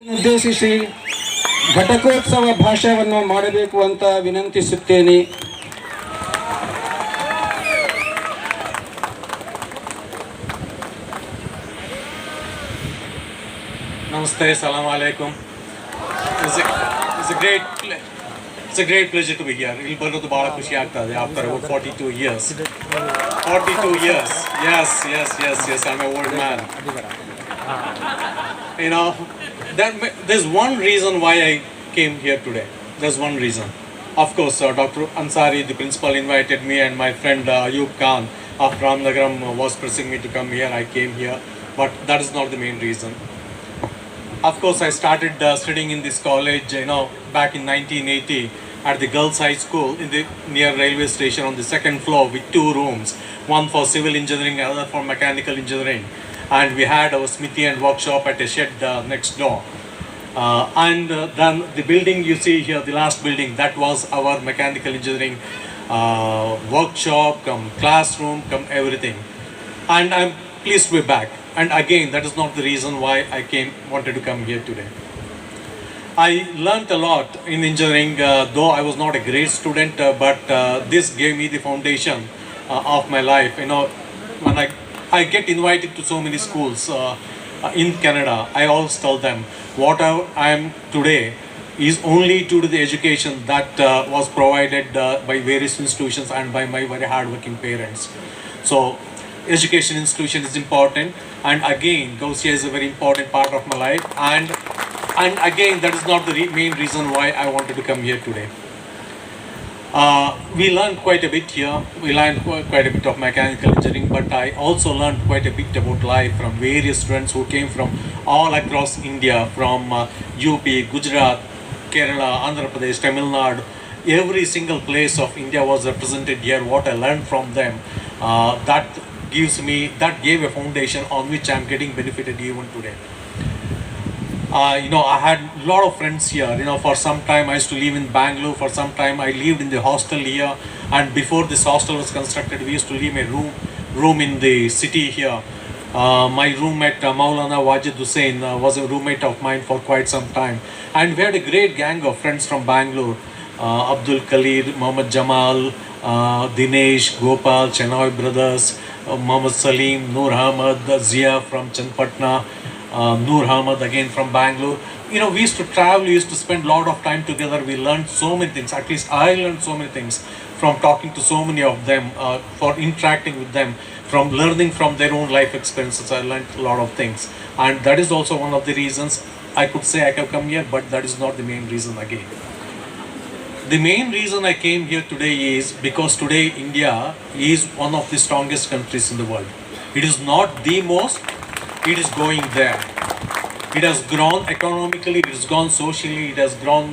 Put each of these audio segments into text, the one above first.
ಉದ್ದೇಶಿಸಿ ಘಟಕೋತ್ಸವ ಭಾಷಣವನ್ನು ಮಾಡಬೇಕು ಅಂತ ವಿನಂತಿಸುತ್ತೇನೆ. Namaste, Assalamu alaikum. It's a great pleasure to be here. ಇಲ್ಲಿ ಬರೋದು ಬಹಳ ಖುಷಿ ಆಗ್ತದೆ after about 42 years. 42 years. Yes. I'm an old man. You know, there's one reason why I came here today. There's one reason. Of course, Dr. Ansari, the principal, invited me, and my friend Ayub Khan of Ramnagaram was pressing me to come here. I came here, but that is not the main reason. Of course, I started studying in this college, back in 1980 at the Girls' High School near railway station on the second floor with 2 rooms, one for civil engineering, another for mechanical engineering. And we had our smithy and workshop at a shed next door. Then the building you see here, the last building, that was our mechanical engineering workshop, classroom, everything. And I'm pleased to be back. And again, that is not the reason why I wanted to come here today. I learnt a lot in engineering, though I was not a great student, but this gave me the foundation of my life. When I get invited to so many schools in Canada, I always tell them whatever I am today is only due to the education that was provided by various institutions and by my very hardworking parents. So education institution is important, and again Gausia is a very important part of my life, and again that is not the main reason why I wanted to come here today. We learned quite a bit here. We learned quite a bit of mechanical engineering, but I also learned quite a bit about life from various students who came from all across India, from UP, Gujarat, Kerala, Andhra Pradesh, Tamil Nadu. Every single place of India was represented here. What I learned from them, that gave a foundation on which I'm getting benefited even today. I had a lot of friends here. For some time I used to live in Bangalore. For some time I lived in the hostel here. And before this hostel was constructed, we used to live in a room in the city here. My roommate Maulana Wajid Hussain was a roommate of mine for quite some time. And we had a great gang of friends from Bangalore. Abdul Khalid, Mohammad Jamal, Dinesh, Gopal, Chenoy brothers, Mohammad Salim, Noor Ahmad, Zia from Chandpatna, Noor Ahmad again from Bangalore. We used to travel, we used to spend a lot of time together. We learned so many things. At least I learned so many things from talking to so many of them, for interacting with them, from learning from their own life experiences. I learned a lot of things, and that is also one of the reasons I could say I can come here, but that is not the main reason again. The main reason I came here today is because today India is one of the strongest countries in the world. It is not the most, it is going there. It has grown economically, it has grown socially, it has grown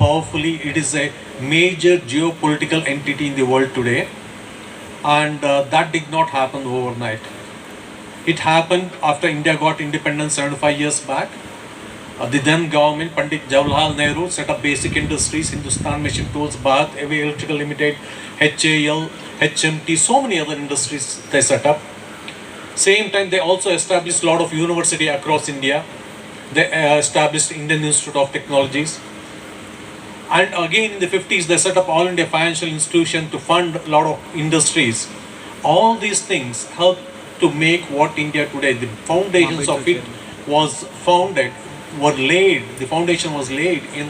powerfully. It is a major geopolitical entity in the world today, and that did not happen overnight. It happened after India got independence 75 years back. The then government, Pandit Jawaharlal Nehru, set up basic industries, Hindustan Machine Tools, Bharat Heavy Electrical Limited, HAL, HMT, so many other industries they set up. Same time, they also established a lot of university across India. They established Indian Institute of Technologies. And again in the 50s, they set up All India Financial Institution to fund a lot of industries. All these things helped to make what India today, the foundations of it the foundation was laid in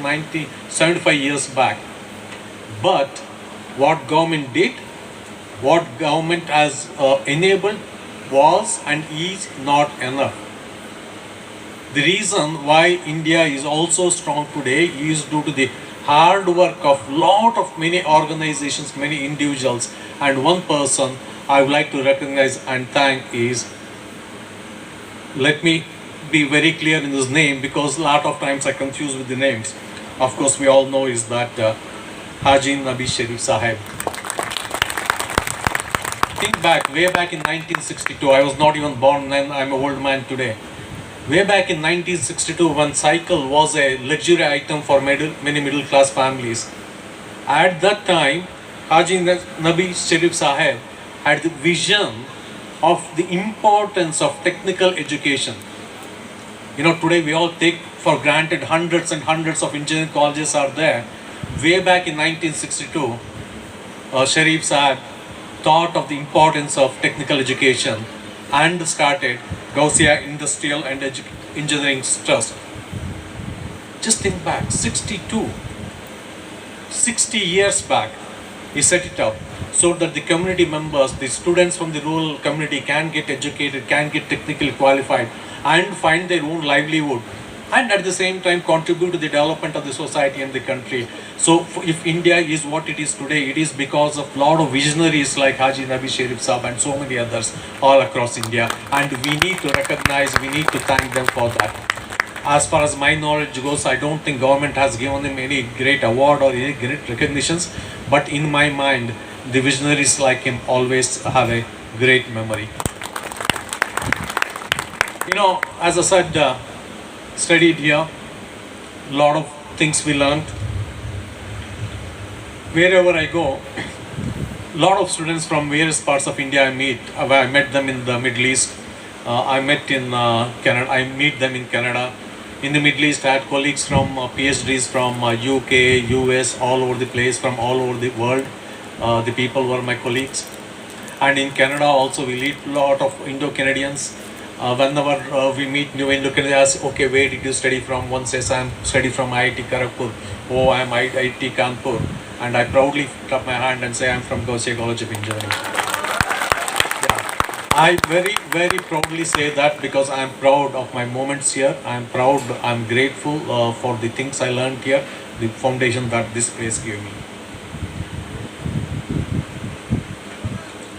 75 years back. But what government did, what government has enabled was and is not enough. The reason why India is also strong today is due to the hard work of many organizations, many individuals, and one person I would like to recognize and thank is, let me be very clear in his name because a lot of times I confuse with the names. Of course, we all know is that Haji Nabi Sharif Sahib. Think back, way back in 1962, I was not even born then, I'm an old man today. Way back in 1962, when cycle was a luxury item for many middle class families. At that time, Haji Nabi Sharif Sahib had the vision of the importance of technical education. Today we all take for granted hundreds and hundreds of engineering colleges are there. Way back in 1962, Sharif Saab thought of the importance of technical education and started Gausia Industrial and Engineering Trust. Just think back, 60 years back, he set it up so that the community members, the students from the rural community can get educated, can get technically qualified and find their own livelihood, and at the same time contribute to the development of the society and the country. So if India is what it is today, it is because of a lot of visionaries like Haji Nabi Sharif Saab and so many others all across India, and we need to recognize, we need to thank them for that. As far as my knowledge goes, I don't think government has given him any great award or any great recognitions, but in my mind, the visionaries like him always have a great memory. As I said, studied here, lot of things we learned. Wherever I go, lot of students from various parts of India I meet. I met them in the Middle East. I met in Canada. I meet them in Canada. In the Middle East, I had colleagues from PhDs from UK, US, all over the place, from all over the world. The people were my colleagues. And in Canada also, we meet a lot of Indo-Canadians. Whenever we meet new Indo-Canadians, okay, where did you study from? One says, I'm studying from IIT Kharagpur. Oh, I'm IIT Kanpur. And I proudly clap my hand and say, I'm from Gausia College of Engineering. I very, very proudly say that because I'm proud of my moments here. I'm proud, I'm grateful for the things I learned here, the foundation that this place gave me.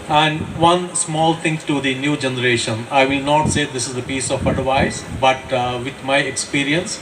And one small thing to the new generation, I will not say this is a piece of advice, but with my experience,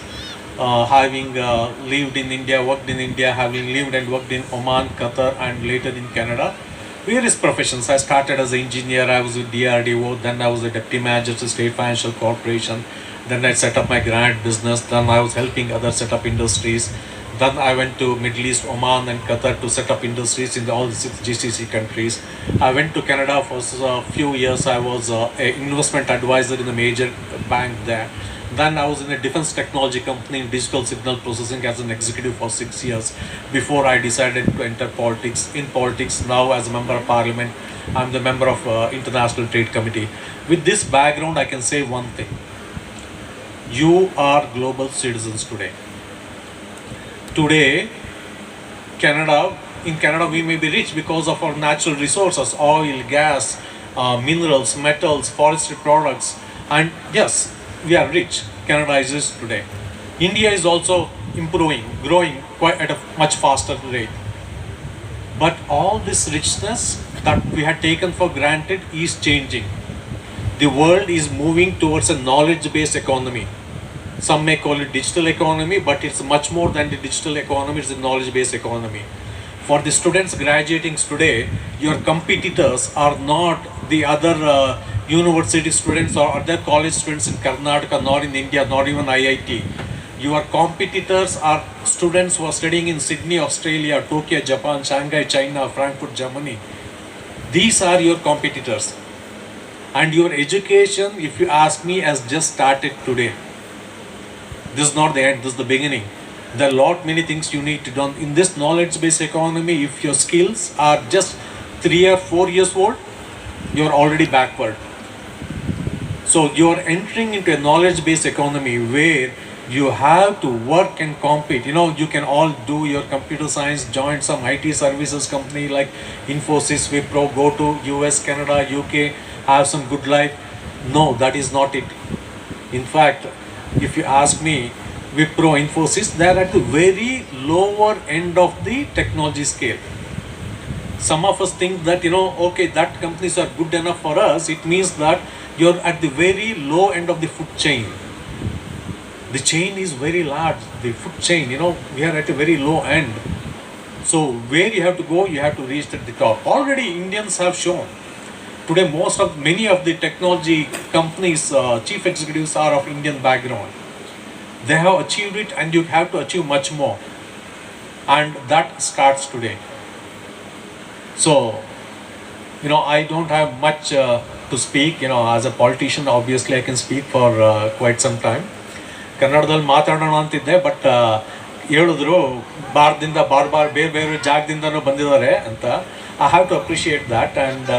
having lived in India, worked in India, having lived and worked in Oman, Qatar, and later in Canada, various professions. I started as an engineer, I was with DRDO, then I was a deputy manager to State Financial Corporation, then I set up my granite business, then I was helping others set up industries. Then I went to Middle East, Oman and Qatar to set up industries in all the 6 GCC countries. I went to Canada for a few years. I was an investment advisor in a major bank there. Then I was in a defense technology company in digital signal processing as an executive for 6 years before I decided to enter politics. In politics now as a member of parliament, I'm the member of International Trade Committee. With this background, I can say one thing. You are global citizens today. Today, in Canada, we may be rich because of our natural resources, oil, gas, minerals, metals, forestry products, and yes, we are rich. Canada is rich today. India is also improving, growing quite at a much faster rate. But all this richness that we had taken for granted is changing. The world is moving towards a knowledge-based economy. Some may call it digital economy, but it's much more than the digital economy, it's a knowledge-based economy. For the students graduating today, your competitors are not the other university students or other college students in Karnataka, nor in India, nor even IIT. Your competitors are students who are studying in Sydney, Australia, Tokyo, Japan, Shanghai, China, Frankfurt, Germany. These are your competitors. And your education, if you ask me, has just started today. This is not the end, this is the beginning. There are many things you need to do. In this knowledge-based economy, if your skills are just 3 or 4 years old, you're already backward. So you're entering into a knowledge-based economy where you have to work and compete. You can all do your computer science, join some IT services company like Infosys, Wipro, go to US, Canada, UK, have some good life. No, that is not it. In fact, if you ask me, Wipro, Infosys, they are at the very lower end of the technology scale. Some of us think that, okay, that companies are good enough for us. It means that you're at the very low end of the food chain. The chain is very large, the food chain, we are at a very low end. So where you have to go, you have to reach at the top. Already Indians have shown. Today, many of the technology companies, chief executives are of Indian background. They have achieved it, and you have to achieve much more. And that starts today. So, I don't have much to speak. As a politician, obviously, I can speak for quite some time. ಕನ್ನಡದಲ್ಲಿ ಮಾತಾಡೋಣ ಅಂತಿದ್ದೆ, but ಹೇಳಿದ್ರು ಭಾರತದಿಂದ ಬೇರೆ ಬೇರೆ ಜಾಗದಿಂದನೂ ಬಂದಿದ್ದಾರೆ ಅಂತ. I have to appreciate that. And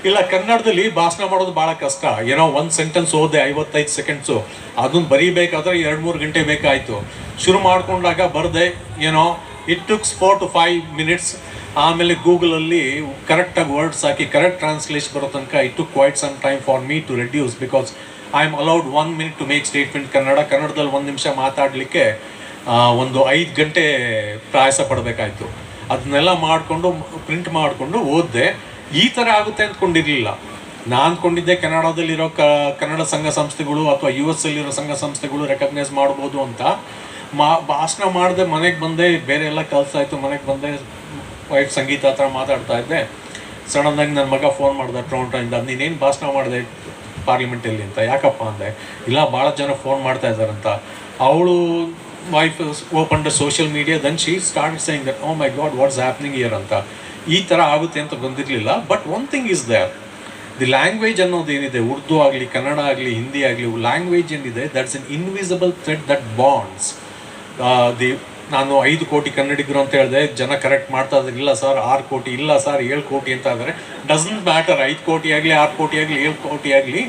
ಇಲ್ಲ, ಕನ್ನಡದಲ್ಲಿ ಭಾಷಣ ಮಾಡೋದು ಭಾಳ ಕಷ್ಟ. ಏನೋ ಒಂದು ಸೆಂಟೆನ್ಸ್ ಓದೆ 55 ಸೆಕೆಂಡ್ಸು, ಅದನ್ನು ಬರೀಬೇಕಾದ್ರೆ 2-3 ಗಂಟೆ ಬೇಕಾಯಿತು. ಶುರು ಮಾಡಿಕೊಂಡಾಗ ಬರದೆ ಏನೋ ಇಟ್ ಟುಕ್ಸ್ 4 to 5 minutes. ಆಮೇಲೆ ಗೂಗಲಲ್ಲಿ ಕರೆಕ್ಟಾಗಿ ವರ್ಡ್ಸ್ ಹಾಕಿ ಕರೆಕ್ಟ್ ಟ್ರಾನ್ಸ್ಲೇಷನ್ ಬರೋ ತನಕ it took quite some time for me to reduce, because I am allowed 1 minute to make statement ಕನ್ನಡದಲ್ಲಿ 1 ನಿಮಿಷ ಮಾತಾಡಲಿಕ್ಕೆ ಒಂದು 5 ಗಂಟೆ ಪ್ರಯಾಸ ಪಡಬೇಕಾಯ್ತು. ಅದನ್ನೆಲ್ಲ ಮಾಡಿಕೊಂಡು ಪ್ರಿಂಟ್ ಮಾಡಿಕೊಂಡು ಓದಿದೆ. ಈ ಥರ ಆಗುತ್ತೆ ಅಂದ್ಕೊಂಡಿರಲಿಲ್ಲ. ನಾನು ಅಂದ್ಕೊಂಡಿದ್ದೆ ಕೆನಡಾದಲ್ಲಿರೋ ಕನ್ನಡ ಸಂಘ ಸಂಸ್ಥೆಗಳು ಅಥವಾ US ಅಲ್ಲಿರೋ ಸಂಘ ಸಂಸ್ಥೆಗಳು ರೆಕಗ್ನೈಸ್ ಮಾಡ್ಬೋದು ಅಂತ. ಭಾಷಣ ಮಾಡಿದೆ, ಮನೆಗೆ ಬಂದೆ, ಬೇರೆ ಎಲ್ಲ ಕೆಲಸ ಆಯಿತು, ಮನೆಗೆ ಬಂದೆ, ವೈಫ್ ಸಂಗೀತ ಹತ್ರ ಮಾತಾಡ್ತಾ ಇದ್ದೆ. ಸಡನ್ನಾಗಿ ನನ್ನ ಮಗ ಫೋನ್ ಮಾಡಿದೆ ಟೊರೊಂಟೊಯಿಂದ, ನೀನೇನು ಭಾಷಣ ಮಾಡಿದೆ ಪಾರ್ಲಿಮೆಂಟಲ್ಲಿ ಅಂತ. ಯಾಕಪ್ಪ ಅಂದೆ. ಇಲ್ಲ, ಭಾಳ ಜನ ಫೋನ್ ಮಾಡ್ತಾ ಇದ್ದಾರಂತ. ಅವಳು wife open the social media, then she start saying that oh my God what's happening here ಅಂತ. ಈ ಥರ ಆಗುತ್ತೆ ಅಂತ ಬಂದಿರಲಿಲ್ಲ. But one thing is there, the language ಅನ್ನೋದೇನಿದೆ, ಉರ್ದು ಆಗಲಿ, ಕನ್ನಡ ಆಗಲಿ, ಹಿಂದಿ ಆಗಲಿ, ಲ್ಯಾಂಗ್ವೇಜ್ ಏನಿದೆ, that's an invisible thread that bonds. ನಾನು 5 ಕೋಟಿ ಕನ್ನಡಿಗರು ಅಂತ ಹೇಳಿದೆ, ಜನ ಕರೆಕ್ಟ್ ಮಾಡ್ತಾ ಇದ್ದಾರೆ. ಇಲ್ಲ ಸರ್ 6 ಕೋಟಿ, ಇಲ್ಲ ಸರ್ 7 ಕೋಟಿ ಅಂತ ಇದ್ದಾರೆ. ಡಸಂಟ್ ಮ್ಯಾಟರ್ 5 ಕೋಟಿ ಆಗಲಿ, 6 ಕೋಟಿ ಆಗಲಿ, 7 ಕೋಟಿ ಆಗಲಿ.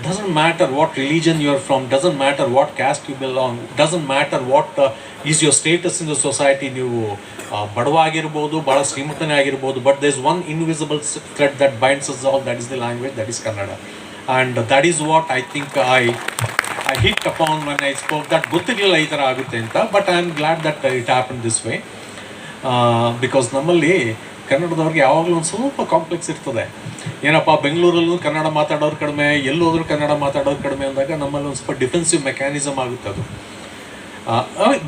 Doesn't matter what religion you are from, doesn't matter what caste you belong, doesn't matter what is your status in the society. ನೀವು ಬಡವ ಆಗಿರ್ಬೋದು, ಭಾಳ ಶ್ರೀಮಂತನೇ ಆಗಿರ್ಬೋದು, but there is one invisible thread that binds us all, that is the language, that is Kannada. And that is what I think I hit upon when I spoke that ಗೊತ್ತಿರಲಿಲ್ಲ ಈ ಥರ ಆಗುತ್ತೆ ಅಂತ. But I am glad that it happen this way, because ನಮ್ಮಲ್ಲಿ ಕನ್ನಡದವ್ರಿಗೆ ಯಾವಾಗಲೂ ಒಂದು ಸ್ವಲ್ಪ complex ಇರ್ತದೆ. ಏನಪ್ಪ, ಬೆಂಗಳೂರಲ್ಲೂ ಕನ್ನಡ ಮಾತಾಡೋರು ಕಡಿಮೆ, ಎಲ್ಲೋದ್ರೂ ಕನ್ನಡ ಮಾತಾಡೋರು ಕಡಿಮೆ ಅಂದಾಗ ನಮ್ಮಲ್ಲಿ ಒಂದು ಸ್ವಲ್ಪ ಡಿಫೆನ್ಸಿವ್ ಮೆಕ್ಯಾನಿಸಮ್ ಆಗುತ್ತೆ ಅದು.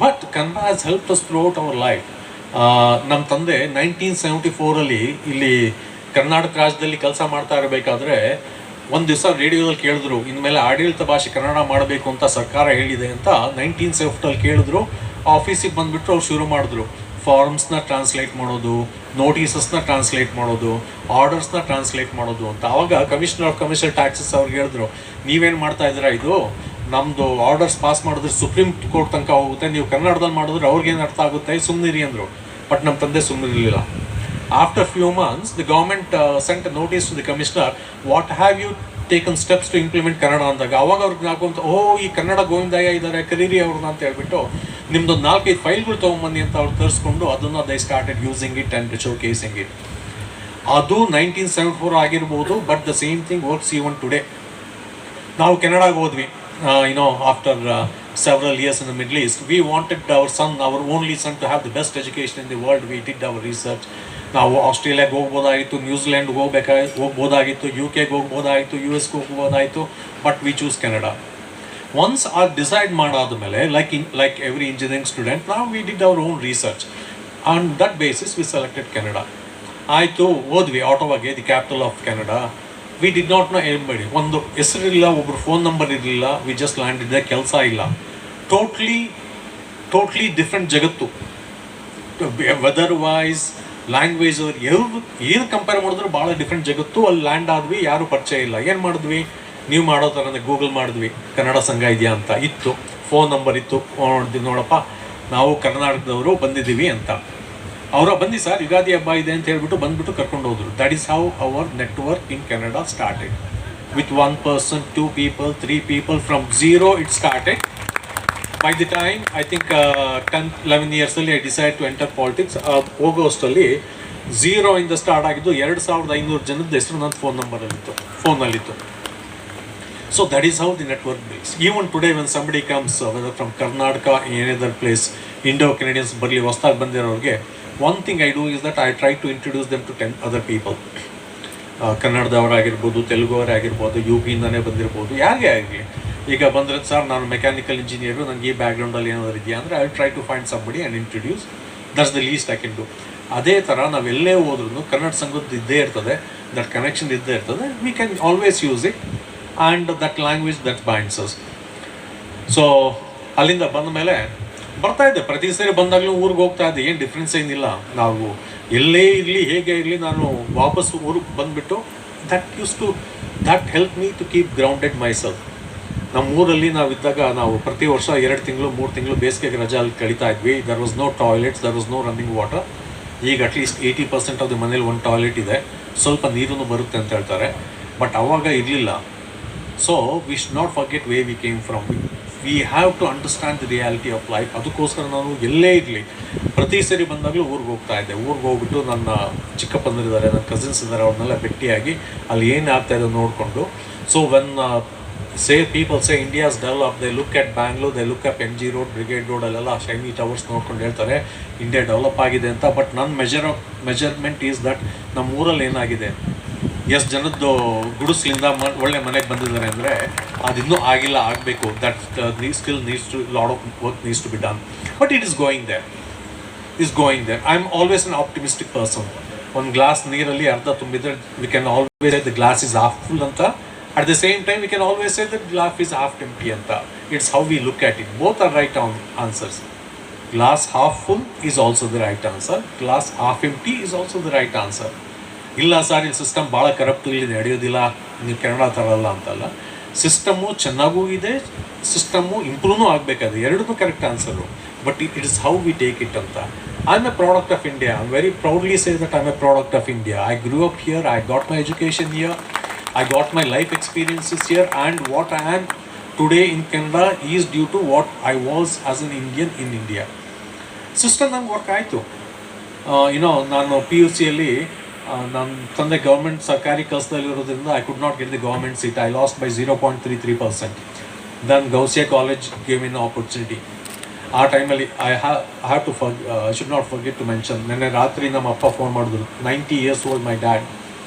But Kannada has help us through out our life. ನಮ್ಮ ತಂದೆ 1974 ಇಲ್ಲಿ ಕರ್ನಾಟಕ ರಾಜ್ಯದಲ್ಲಿ ಕೆಲಸ ಮಾಡ್ತಾ ಇರಬೇಕಾದ್ರೆ ಒಂದು ದಿವಸ ರೇಡಿಯೋದಲ್ಲಿ ಕೇಳಿದ್ರು, ಇನ್ಮೇಲೆ ಆಡಳಿತ ಭಾಷೆ ಕನ್ನಡ ಮಾಡಬೇಕು ಅಂತ ಸರ್ಕಾರ ಹೇಳಿದೆ ಅಂತ. 1970 ಕೇಳಿದ್ರು. ಆಫೀಸಿಗೆ ಬಂದುಬಿಟ್ಟು ಅವ್ರು ಶುರು ಮಾಡಿದ್ರು ಫಾರ್ಮ್ಸ್ನ ಟ್ರಾನ್ಸ್ಲೇಟ್ ಮಾಡೋದು, ನೋಟಿಸಸ್ನ ಟ್ರಾನ್ಸ್ಲೇಟ್ ಮಾಡೋದು, ಆರ್ಡರ್ಸ್ನ ಟ್ರಾನ್ಸ್ಲೇಟ್ ಮಾಡೋದು ಅಂತ. ಆವಾಗ ಕಮಿಷನರ್ ಆಫ್ ಕಮರ್ಷಿಯಲ್ ಟ್ಯಾಕ್ಸಸ್ ಅವ್ರಿಗೆ ಹೇಳಿದ್ರು, ನೀವೇನು ಮಾಡ್ತಾ ಇದ್ದೀರಾ, ಇದು ನಮ್ಮದು ಆರ್ಡರ್ಸ್ ಪಾಸ್ ಮಾಡಿದ್ರೆ ಸುಪ್ರೀಂ ಕೋರ್ಟ್ ತನಕ ಹೋಗುತ್ತೆ, ನೀವು ಕನ್ನಡದಲ್ಲಿ ಮಾಡಿದ್ರೆ ಅವ್ರಿಗೇನು ಅರ್ಥ ಆಗುತ್ತೆ, ಸುಮ್ಮನಿರಿ ಅಂದರು. ಬಟ್ ನಮ್ಮ ತಂದೆ ಸುಮ್ಮನಿರಲಿಲ್ಲ. After few months the government sent notice to the commissioner, what have you taken steps to implement Kannada ಅಂದಾಗ ಅವಾಗ ಅವ್ರಿಗೆ ಹಾಕೊಂತ, ಈ ಕನ್ನಡ ಗೋವಿಂದಯ್ಯ ಇದ್ದಾರೆ, ಕರೀರಿ ಅವ್ರನ್ನ ಅಂತ ಹೇಳ್ಬಿಟ್ಟು ನಿಮ್ದೊಂದು 4-5 ಫೈಲ್ಗಳು ತೊಗೊಂಬನ್ನಿ ಅಂತ ಅವ್ರು ತರಿಸ್ಕೊಂಡು ಅದನ್ನು they started using it and show casing it. ಅದು 1974 ಆಗಿರ್ಬೋದು. But the same thing works even today. ನಾವು ಕೆನಡಾಗೆ ಹೋದ್ವಿ, after several years in the Middle East. We wanted our only son to have the best education in the world. We did our research. ನಾವು ಆಸ್ಟ್ರೇಲಿಯಾಗೆ ಹೋಗ್ಬೋದಾಗಿತ್ತು, ನ್ಯೂಜಿಲೆಂಡ್ಗೆ ಹೋಗ್ಬೋದಾಗಿತ್ತು, UK ಹೋಗ್ಬೋದಾಗಿತ್ತು, US ಹೋಗ್ಬೋದಾಯಿತು, but we choose Canada. Once ಅದು decide ಮಾಡಾದ ಮೇಲೆ, ಲೈಕ್ ಎವ್ರಿ ಇಂಜಿನಿಯರಿಂಗ್ ಸ್ಟೂಡೆಂಟ್, ನಾವು we did our own research. On that basis we selected Canada. ಆಯಿತು, ಹೋದ್ವಿ ಆಟೋವಾಗೆ, the capital of Canada. We did not know anybody. ಒಂದು ಹೆಸರಿಲ್ಲ, ಒಬ್ಬರು ಫೋನ್ ನಂಬರ್ ಇರಲಿಲ್ಲ. ವಿ ಜಸ್ಟ್ ಲ್ಯಾಂಡಿದ್ದೆ, ಕೆಲಸ ಇಲ್ಲ. ಟೋಟ್ಲಿ ಡಿಫ್ರೆಂಟ್ ಜಗತ್ತು. ವೆದರ್ ವೈಸ್, ಲ್ಯಾಂಗ್ವೇಜ್, ಏನು ಕಂಪೇರ್ ಮಾಡಿದ್ರು ಭಾಳ ಡಿಫ್ರೆಂಟ್ ಜಗತ್ತು. ಅಲ್ಲಿ ಲ್ಯಾಂಡ್ ಆದ್ವಿ, ಯಾರೂ ಪರಿಚಯ ಇಲ್ಲ. ಏನು ಮಾಡಿದ್ವಿ, ನೀವು ಮಾಡೋ ಥರನೇ ಗೂಗಲ್ ಮಾಡಿದ್ವಿ, ಕನ್ನಡ ಸಂಘ ಇದೆಯಾ ಅಂತ. ಇತ್ತು, ಫೋನ್ ನಂಬರ್ ಇತ್ತು. ನೋಡಪ್ಪ, ನಾವು ಕರ್ನಾಟಕದವರು ಬಂದಿದ್ದೀವಿ ಅಂತ. ಬನ್ನಿ ಸರ್, ಯುಗಾದಿ ಹಬ್ಬ ಇದೆ ಅಂತ ಹೇಳ್ಬಿಟ್ಟು ಬಂದ್ಬಿಟ್ಟು ಕರ್ಕೊಂಡು ಹೋದ್ರು. That is how our network in Canada started. With 1 person, 2 people, 3 people, from zero it started. By the time I think 10-11 years I decided to enter politics. ಹೋಗೋಷ್ಟಲ್ಲಿ 0 ಇಂದ ಸ್ಟಾರ್ಟ್ ಆಗಿದ್ದು 2500 ಜನದ ಹೆಸರು ನನ್ನ ಫೋನಲ್ಲಿತ್ತು. So that is how the network builds. Even today when somebody comes, whether from Karnataka, any other place, Indo-Canadians ಬರ್ಲಿ, ಹೊಸದಾಗಿ ಬಂದಿರೋರಿಗೆ, one thing I do is that I try to introduce them to 10 other people. ಕನ್ನಡದವರಾಗಿರ್ಬೋದು, ತೆಲುಗುವರಾಗಿರ್ಬೋದು, UP-ಇಂದನೇ ಬಂದಿರ್ಬೋದು, ಯಾರಿಗೆ ಆಗಲಿ. ಈಗ ಬಂದರೆ, sir ನಾನು mechanical engineer, ನನಗೆ ಈ ಬ್ಯಾಕ್ಗ್ರೌಂಡಲ್ಲಿ ಏನಾದರೂ ಇದೆಯಾ ಅಂದರೆ, I try to find somebody and introduce. That's the least I can do. ಅದೇ ಥರ ನಾವೆಲ್ಲೇ ಹೋದ್ರೂ ಕನ್ನಡ ಸಂಘದ್ದು ಇದ್ದೇ ಇರ್ತದೆ, ದಟ್ ಕನೆಕ್ಷನ್ ಇದ್ದೇ ಇರ್ತದೆ. V can always use it and that language that binds us. So ಅಲ್ಲಿಂದ ಬಂದ ಮೇಲೆ ಬರ್ತಾಯಿದ್ದೆ, ಪ್ರತಿ ಸರಿ ಬಂದಾಗಲೂ ಊರಿಗೆ ಹೋಗ್ತಾ ಇದ್ದೆ, ಏನು ಡಿಫ್ರೆನ್ಸ್ ಏನಿಲ್ಲ. ನಾವು ಎಲ್ಲೇ ಇರಲಿ, ಹೇಗೆ ಇರಲಿ, ನಾನು ವಾಪಸ್ ಊರಿಗೆ ಬಂದುಬಿಟ್ಟು that helped me to keep grounded myself. ನಮ್ಮೂರಲ್ಲಿ ನಾವಿದ್ದಾಗ ನಾವು ಪ್ರತಿ ವರ್ಷ 2 ತಿಂಗಳು 3 ತಿಂಗಳು ಬೇಸಿಗೆಗೆ ರಜೆ ಅಲ್ಲಿ ಕಳೀತಾ ಇದ್ವಿ. There was no toilets, there was no running water. ಈಗ ಅಟ್ಲೀಸ್ಟ್ 80% ಆಫ್ ದ ಮನೇಲಿ ಒಂದು ಟಾಯ್ಲೆಟ್ ಇದೆ, ಸ್ವಲ್ಪ ನೀರು ಬರುತ್ತೆ ಅಂತ ಹೇಳ್ತಾರೆ. ಬಟ್ ಅವಾಗ ಇರಲಿಲ್ಲ. So we should not forget way we came from. We have to understand the reality of life. ಅದಕ್ಕೋಸ್ಕರ ನಾನು ಎಲ್ಲೇ ಇರಲಿ ಪ್ರತಿ ಸರಿ ಬಂದಾಗಲೂ ಊರಿಗೆ ಹೋಗ್ತಾ ಇದ್ದೆ. ಊರಿಗೆ ಹೋಗ್ಬಿಟ್ಟು ನನ್ನ ಚಿಕ್ಕಪ್ಪಂದಿರಿದ್ದಾರೆ, ನನ್ನ ಕಸಿನ್ಸ್ ಇದ್ದಾರೆ, ಅವ್ರನ್ನೆಲ್ಲ ಭೇಟಿಯಾಗಿ ಅಲ್ಲಿ ಏನು ಆಗ್ತಾಯಿದೆ ನೋಡಿಕೊಂಡು. So when people say India is developed, they look at Bangalore, they look at MG Road, Brigade Road, ಅಲ್ಲೆಲ್ಲ ಶೈನಿ ಟವರ್ಸ್ ನೋಡ್ಕೊಂಡು ಹೇಳ್ತಾರೆ ಇಂಡಿಯಾ ಡೆವಲಪ್ ಆಗಿದೆ ಅಂತ. ಬಟ್ ನನ್ನ ಮೆಜರ್ಮೆಂಟ್ ಈಸ್ ದಟ್ ನಮ್ಮ ಊರಲ್ಲಿ ಏನಾಗಿದೆ, ಎಷ್ಟು ಜನದ್ದು ಗುಡಿಸ್ಲಿಂದ ಒಳ್ಳೆ ಮನೆಗೆ ಬಂದಿದ್ದಾರೆ ಅಂದರೆ ಅದಿನ್ನೂ ಆಗಿಲ್ಲ, ಆಗಬೇಕು. That still needs to lot of work needs to be done. But it is going there. I am always an optimistic person. ಒಂದು ಗ್ಲಾಸ್ ನೀರಲ್ಲಿ ಅರ್ಧ ತುಂಬಿದ್ರೆ we can always say the glass is half full ಅಂತ. At the same time, we can always say that glass is half empty anta. It's how we look at it. Both are right answers. Glass half full is also the right answer. Glass half empty is also the right answer. ಇಲ್ಲ sir, ಈ system ಭಾಳ corrupt, ಇಲ್ಲಿ ನಡೆಯೋದಿಲ್ಲ, ನೀವು ಕನ್ನಡ ತರಲ್ಲ ಅಂತಲ್ಲ. System ಚೆನ್ನಾಗೂ ಇದೆ, ಸಿಸ್ಟಮು ಇಂಪ್ರೂವ್ನೂ ಆಗಬೇಕಾದ್ರೆ, ಎರಡೂ correct answer. But it is how we take it ಅಂತ. I am a product of India. I very proudly say that I am a product of India. I grew up here, I got my education here, I got my life experiences here, and what I am today in Canada is due to what I was as an Indian in India. System ನಂಗೆ work ಆಯಿತು. ನಾನು PUCಯಲ್ಲಿ ನನ್ನ ತಂದೆ government ಸರ್ಕಾರಿ ಕೆಲಸದಲ್ಲಿರೋದ್ರಿಂದ I could not get the government seat. I lost by 0.33%. Then Gousia college gave an opportunity. ಆ ಟೈಮಲ್ಲಿ I should not forget to mention, ನೆನ್ನೆ ರಾತ್ರಿ ನಮ್ಮ ಅಪ್ಪ ಫೋನ್ ಮಾಡಿದ್ರು. 90 years old my dad.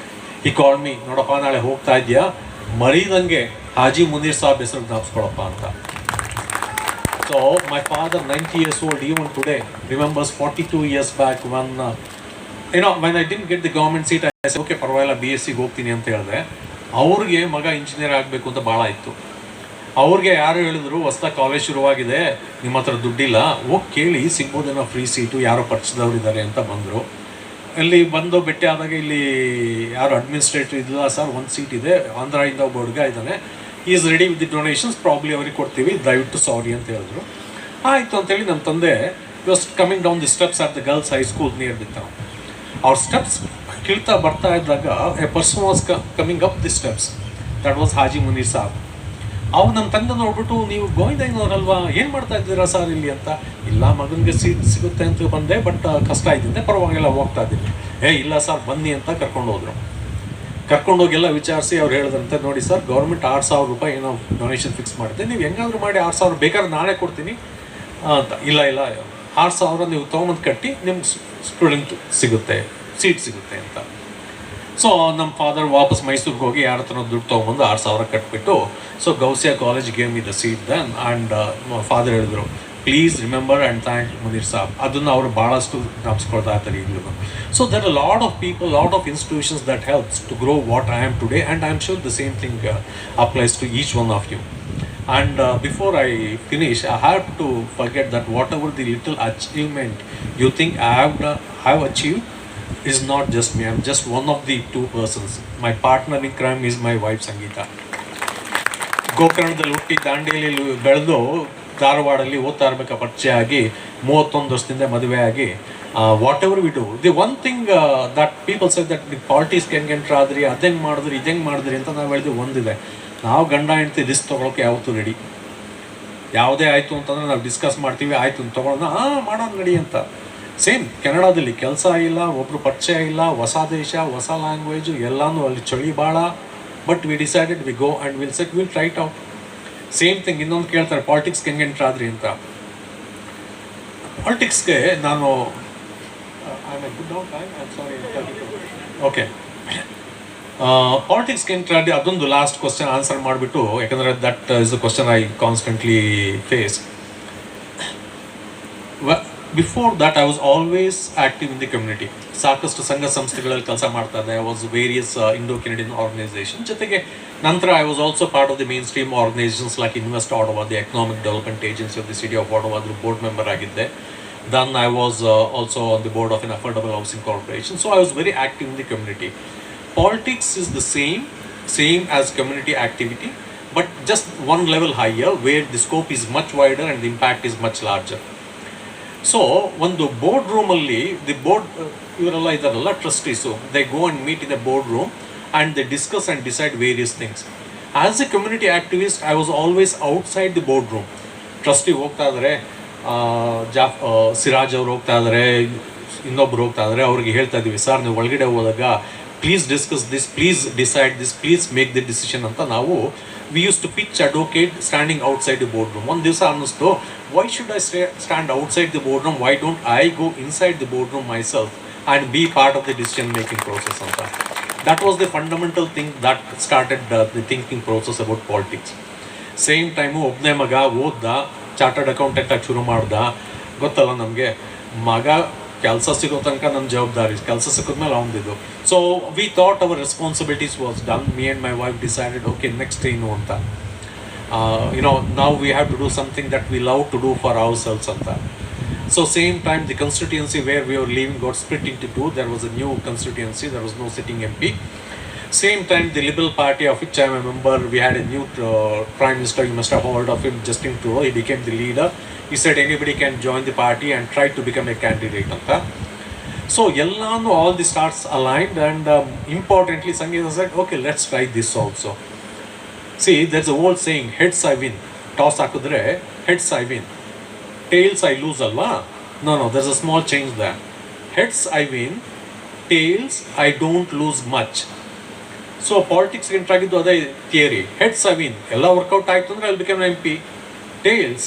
He called me, ನೋಡಪ್ಪ ನಾಳೆ ಹೋಗ್ತಾ ಇದೆಯಾ, ಮರೀದಂಗೆ ಹಾಜಿ ಮುನೀರ್ ಸಾಬ್ ಹೆಸರು ಜ್ಞಾಪಿಸ್ಕೊಳಪ್ಪ ಅಂತ. So my father 90 years old even today remembers 42 years back when I didn't get the government seat. I said okay, ಪರವಾಗಿಲ್ಲ, BSc ಹೋಗ್ತೀನಿ ಅಂತ ಹೇಳಿದೆ. ಅವ್ರಿಗೆ ಮಗ ಇಂಜಿನಿಯರ್ ಆಗಬೇಕು ಅಂತ ಭಾಳ ಇತ್ತು. ಅವ್ರಿಗೆ ಯಾರು ಹೇಳಿದ್ರು, ಹೊಸ್ದಾಗಿ ಕಾಲೇಜ್ ಶುರುವಾಗಿದೆ, ನಿಮ್ಮ ಹತ್ರ ದುಡ್ಡಿಲ್ಲ, ಹೋಗಿ ಕೇಳಿ ಸಿಗ್ಬೋದೇನೋ ಫ್ರೀ ಸೀಟು, ಯಾರೋ ಪರಿಚಯದವ್ರು ಇದ್ದಾರೆ ಅಂತ ಬಂದರು. ಇಲ್ಲಿ ಬಂದು ಭೇಟಿ ಆದಾಗ ಇಲ್ಲಿ ಯಾರು ಅಡ್ಮಿನಿಸ್ಟ್ರೇಟರ್ ಇಲ್ಲ ಸರ್, ಒಂದು ಸೀಟ್ ಇದೆ, ಆಂಧ್ರದಿಂದ ಒಬ್ಬ ಹುಡುಗ ಇದ್ದಾನೆ, is ready with the donations, probably ಅವ್ರಿಗೆ ಕೊಡ್ತೀವಿ, ದಯವಿಟ್ಟು ಸಾರಿ ಅಂತ ಹೇಳಿದ್ರು. ಆಯಿತು ಅಂತೇಳಿ ನಮ್ಮ ತಂದೆ was coming down the steps at the girls high school near the town. ಅವ್ರ ಸ್ಟೆಪ್ಸ್ ಕೀಳ್ತಾ ಬರ್ತಾ ಇದ್ದಾಗ a person was coming up the steps. That was Haji Munir Sab. ಅವ್ರು ನಮ್ಮ ತಂದೆ ನೋಡ್ಬಿಟ್ಟು, ನೀವು ಗೋವಿಂದಯ್ಯನವರಲ್ವಾ, ಏನು ಮಾಡ್ತಾ ಇದ್ದೀರಾ ಸರ್ ಇಲ್ಲಿ ಅಂತ. ಇಲ್ಲ, ಮಗನಿಗೆ ಸೀಟ್ ಸಿಗುತ್ತೆ ಅಂತ ಬಂದೆ, ಬಟ್ ಕಷ್ಟ ಆಯ್ತಿದ್ದೆ, ಪರವಾಗಿಲ್ಲ ಹೋಗ್ತಾ ಇದ್ದೀನಿ. ಇಲ್ಲ ಸರ್ ಬನ್ನಿ ಅಂತ ಕರ್ಕೊಂಡು ಹೋಗೆಲ್ಲ ವಿಚಾರಿಸಿ ಅವ್ರು ಹೇಳಿದಂತೆ, ನೋಡಿ ಸರ್, ಗೌರ್ಮೆಂಟ್ 6,000 ರೂಪಾಯಿ ಏನೋ ಡೊನೇಷನ್ ಫಿಕ್ಸ್ ಮಾಡಿದೆ, ನೀವು ಹೆಂಗಾದ್ರೂ ಮಾಡಿ 6,000 ಬೇಕಾದ್ರೆ ನಾಳೆ ಕೊಡ್ತೀನಿ ಅಂತ. ಇಲ್ಲ 6,000 ನೀವು ತೊಗೊಂಬಂದು ಕಟ್ಟಿ ನಿಮ್ಗೆ ಸ್ಟೂಡೆಂಟ್ ಸಿಗುತ್ತೆ, ಸೀಟ್ ಸಿಗುತ್ತೆ ಅಂತ. ಸೊ ನಮ್ಮ ಫಾದರ್ ವಾಪಸ್ ಮೈಸೂರಿಗೆ ಹೋಗಿ ಯಾರ ಹತ್ರ ದುಡ್ಡು ತೊಗೊಂಬಂದು 6,000 ಕಟ್ಬಿಟ್ಟು, ಸೊ ಗೌಸಿಯಾ ಕಾಲೇಜ್ ಗೇಮ್ ಇದ್ದ ಸೀಟ್ ದೆನ್. ಆ್ಯಂಡ್ ಫಾದರ್ ಹೇಳಿದ್ರು, please remember and thank Munir Sab. ಅದನ್ನು ಅವರು ಭಾಳಷ್ಟು ಜ್ಞಾಪಿಸ್ಕೊಳ್ತಾ ಇರ್ತಾರೆ ಈಗಲೂ. So there are lot of people, lot of institutions that helps to grow what I am today, and I am sure the same thing applies to each one of you. And before I finish, I have to forget that whatever the little achievement you think I have achieved is not just me. I'm just one of the 2 persons. My partner in crime is my wife Sangeeta. ಗೋಕರ್ಣದಲ್ಲಿ ಹುಟ್ಟಿ ದಾಂಡೇಲಿಯಲ್ಲಿ ಬೆಳೆದು ಧಾರವಾಡಲ್ಲಿ ಓದ್ತಾ ಇರಬೇಕಾ ಪರಿಚಯ ಆಗಿ 31 ವರ್ಷದಿಂದ ಮದುವೆ ಆಗಿ, whatever we do, the one thing that people say that the ಪಾಲಿಟಿಕ್ಸ್ಗೆ ಹೆಂಗೆ ಎಂಟ್ರ್ ಆದ್ರಿ, ಅದಂಗೆ ಮಾಡಿದ್ರಿ, ಇದಂಗೆ ಮಾಡಿದ್ರಿ ಅಂತ ನಾವು ಹೇಳಿದ್ವಿ. ಒಂದಿದೆ, ನಾವು ಗಂಡ ಹೆಂಡ್ತಿ ರಿಸ್ಕ್ ತೊಗೊಳಕ್ಕೆ ಯಾವತ್ತೂ ರೆಡಿ. ಯಾವುದೇ ಆಯಿತು ಅಂತಂದರೆ ನಾವು ಡಿಸ್ಕಸ್ ಮಾಡ್ತೀವಿ, ಆಯಿತು ತೊಗೊಳೋಣ, ಮಾಡೋಣ ನಡಿ ಅಂತ. ಸೇಮ್ ಕೆನಡಾದಲ್ಲಿ ಕೆಲಸ ಇಲ್ಲ, ಒಬ್ಬರು ಪರಿಚಯ ಇಲ್ಲ, ಹೊಸ ದೇಶ, ಹೊಸ ಲ್ಯಾಂಗ್ವೇಜು, ಎಲ್ಲನೂ ಅಲ್ಲಿ ಚಳಿ ಭಾಳ. But we decided we go and will try it out. Same thing ಇನ್ನೊಂದು ಕೇಳ್ತಾರೆ, ಪಾಲಿಟಿಕ್ಸ್ಗೆ ಹೆಂಗೆ ಎಂಟ್ರ್ ಆದ್ರಿ ಅಂತ. ಪಾಲಿಟಿಕ್ಸ್ಗೆ ನಾನು ಓಕೆ ಪಾಲಿಟಿಕ್ಸ್ಗೆ ಎಂಟ್ರ್ ಆಗಿ ಅದೊಂದು ಲಾಸ್ಟ್ ಕ್ವಶನ್ ಆನ್ಸರ್ ಮಾಡಿಬಿಟ್ಟು, ಯಾಕಂದರೆ that is the question I constantly face. Before that I was always active in the community. ಸಾಕಷ್ಟು ಸಂಘ ಸಂಸ್ಥೆಗಳಲ್ಲಿ ಕೆಲಸ ಮಾಡ್ತಾ ಇದ್ದೆ. I was various Indo Canadian organisation. ಜೊತೆಗೆ ನಂತರ I was also part of the mainstream organisations like Invest Ottawa, the economic development agency of the city of Ottawa, ಅದ್ರ board member ಆಗಿದ್ದೆ. Then I was also on the board of an affordable housing corporation. So I was very active in the community. Politics is the same as community activity, but just one level higher, where the scope is much wider and the impact is much larger. So ಒಂದು board ರೂಮಲ್ಲಿ the board ಇವರೆಲ್ಲ ಇದಾರಲ್ಲ trustees, they go and meet in the board room and they discuss and decide various things. As a community activist I was always outside the board room. Trustee ಹೋಗ್ತಾ ಇದ್ದಾರೆ, ಸಿರಾಜ್ ಅವರು ಹೋಗ್ತಾ ಇದ್ದಾರೆ, ಇನ್ನೊಬ್ರು ಹೋಗ್ತಾ ಇದ್ದಾರೆ, ಅವ್ರಿಗೆ ಹೇಳ್ತಾ ಇದ್ದೀವಿ, ಸರ್ ನೀವು ಒಳಗಡೆ ಹೋದಾಗ please discuss this, please decide this, please make the decision ಅಂತ ನಾವು we use to pitch advocate standing outside the board room. ಒಂದು ದಿವಸ ಅನ್ನಿಸ್ತು, why should I stand outside the boardroom? Why don't I go inside the boardroom myself and be part of the decision making process? That was the fundamental thing that started the thinking process about politics. Same time ಒಬ್ಬನೇ ಮಗ ಓದ್ದ, chartered accountant ಆಗಿ ಶುರು ಮಾಡ್ದ. ಗೊತ್ತಲ್ಲ ನಮಗೆ, ಮಗ ಕೆಲಸ ಸಿಗೋ ತನಕ ನಮ್ಮ ಜವಾಬ್ದಾರಿ, ಕೆಲಸ ಸಿಕ್ಕಿದ್ಮೇಲೆ ಅವನದಿದ್ದು. So we thought our responsibilities was done. Me and my wife decided, okay next ಏನು ಅಂತ. Now we have to do something that we love to do for ourselves. So same time the constituency where we were living got split into two. There was a new constituency, there was no sitting MP. Same time the Liberal Party, of which I am a member, we had a new Prime Minister. You must have heard of him, Justin Trudeau. He became the leader. He said anybody can join the party and try to become a candidate. So all the stars aligned, and importantly Sangeeta said, okay, let's try this also. See, there's a old saying, heads I win. Toss hakudre, heads I win. Tails I lose, alva? No, there's a small change there. Heads I win, tails I don't lose much. So politics can try to do other theory. Heads I win. Ella workout aaytu andre I'll become an MP. Tails,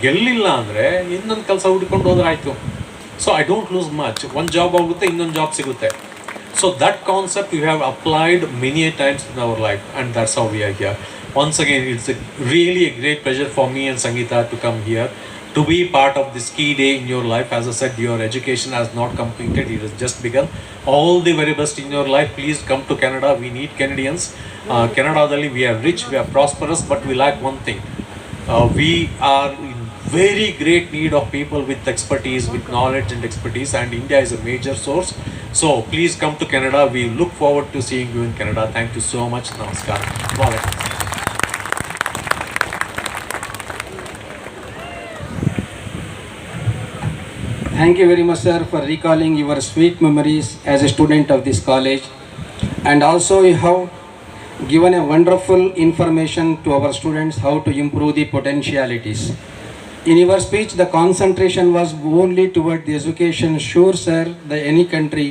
ಗೆಲ್ಲಿಲ್ಲ ಅಂದರೆ ಇನ್ನೊಂದು ಕೆಲಸ ಹುಡ್ಕೊಂಡು ಹೋದ್ರೆ ಆಯಿತು. So I don't lose much. ಒಂದು job ಆಗುತ್ತೆ, ಇನ್ನೊಂದು job ಸಿಗುತ್ತೆ. So that concept we have applied many times in our life, and that's how we are here. Once again, it's really a great pleasure for me and Sangeeta to come here, to be part of this key day in your life. As I said, your education has not completed, it has just begun. All the very best in your life. Please come to Canada. We need Canadians. Canada, we are rich, we are prosperous, but we lack one thing. We are in very great need of people with expertise, with knowledge and expertise, and India is a major source. So please come to Canada. We look forward to seeing you in Canada. Thank you so much. Namaskar. Bye. Thank you very much, sir, for recalling your sweet memories as a student of this college. And also you have given a wonderful information to our students how to improve the potentialities. In your speech, the concentration was only toward the education. Sure, sir, any country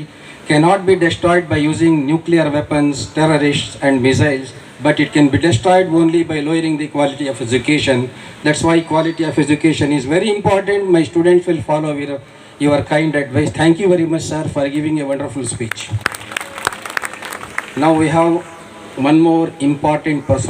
cannot be destroyed by using nuclear weapons, terrorists and missiles, but it can be destroyed only by lowering the quality of education. That's why quality of education is very important. My students will follow your kind advice. Thank you very much, sir, for giving a wonderful speech. Now we have one more important person.